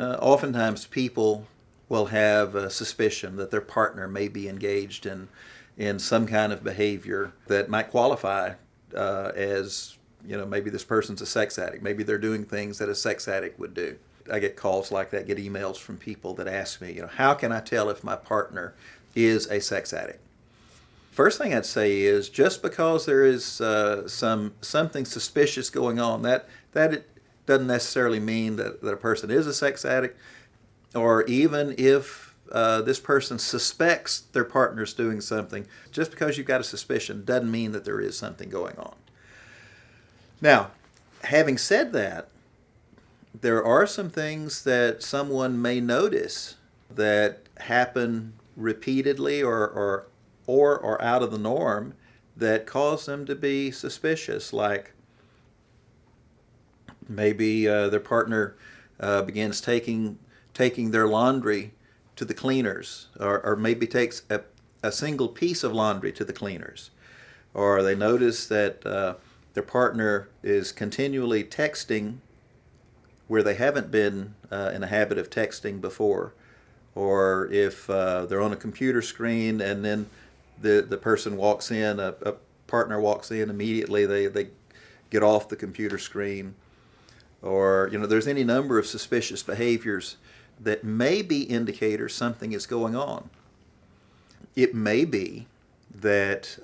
oftentimes people will have a suspicion that their partner may be engaged in some kind of behavior that might qualify as, maybe this person's a sex addict. Maybe they're doing things that a sex addict would do. I get calls like that, get emails from people that ask me, how can I tell if my partner is a sex addict? First thing I'd say is just because there is something suspicious going on, that it doesn't necessarily mean that a person is a sex addict, or even if this person suspects their partner's doing something, just because you've got a suspicion doesn't mean that there is something going on. Now, having said that, there are some things that someone may notice that happen repeatedly or out of the norm that cause them to be suspicious, like maybe their partner begins taking their laundry to the cleaners, or maybe takes a single piece of laundry to the cleaners, or they notice that their partner is continually texting where they haven't been in a habit of texting before, or if they're on a computer screen and then the person walks in, a partner walks in immediately, they get off the computer screen, or there's any number of suspicious behaviors that may be indicators something is going on. It may be that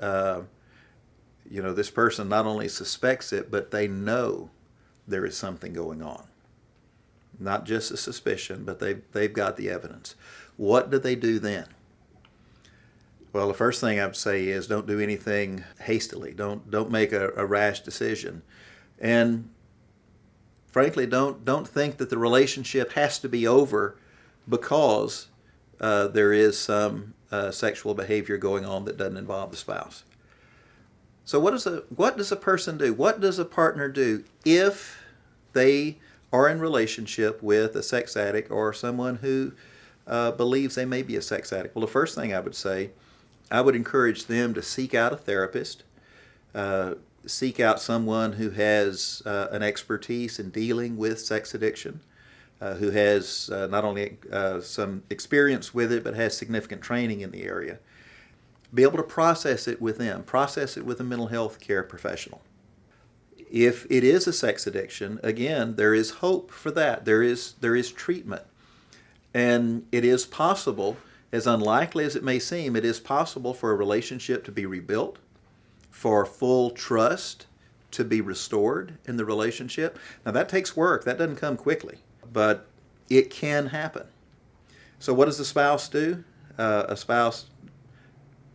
this person not only suspects it, but they know there is something going on. Not just a suspicion, but they've got the evidence. What do they do then? Well, the first thing I would say is don't do anything hastily. Don't make a rash decision. And frankly, don't think that the relationship has to be over because there is some sexual behavior going on that doesn't involve the spouse. So what does a person do? What does a partner do if they are in relationship with a sex addict or someone who believes they may be a sex addict? Well, the first thing I would say, I would encourage them to seek out a therapist, seek out someone who has an expertise in dealing with sex addiction, who has not only some experience with it, but has significant training in the area. Be able to process it with them, process it with a mental health care professional. If it is a sex addiction, again, there is hope for that. There is treatment. And it is possible, as unlikely as it may seem, it is possible for a relationship to be rebuilt, for full trust to be restored in the relationship. Now that takes work. That doesn't come quickly, but it can happen. So what does the spouse do? A spouse,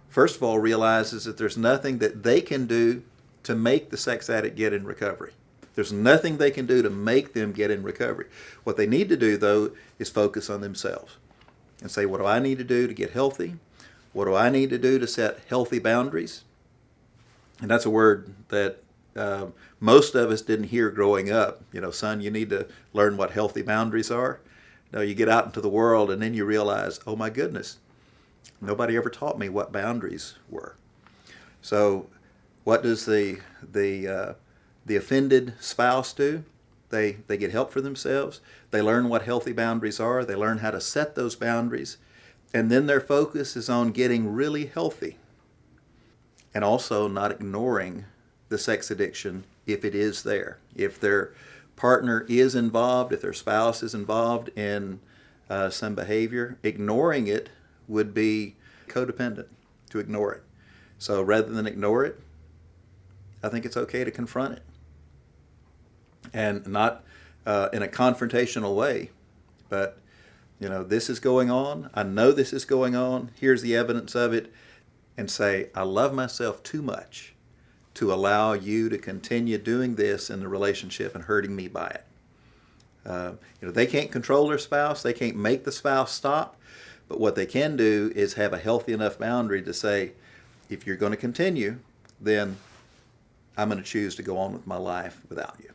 first of all, realizes that there's nothing that they can do to make the sex addict get in recovery. There's nothing they can do to make them get in recovery. What they need to do, though, is focus on themselves and say, what do I need to do to get healthy? What do I need to do to set healthy boundaries? And that's a word that most of us didn't hear growing up. Son, you need to learn what healthy boundaries are. No, you get out into the world and then you realize, oh my goodness, nobody ever taught me what boundaries were. So what does the offended spouse do? They get help for themselves. They learn what healthy boundaries are. They learn how to set those boundaries. And then their focus is on getting really healthy and also not ignoring the sex addiction if it is there. If their partner is involved, if their spouse is involved in some behavior, ignoring it would be codependent, to ignore it. So rather than ignore it, I think it's okay to confront it. And not in a confrontational way, but this is going on. I know this is going on. Here's the evidence of it. And say, I love myself too much to allow you to continue doing this in the relationship and hurting me by it. They can't control their spouse. They can't make the spouse stop. But what they can do is have a healthy enough boundary to say, if you're going to continue, then I'm going to choose to go on with my life without you.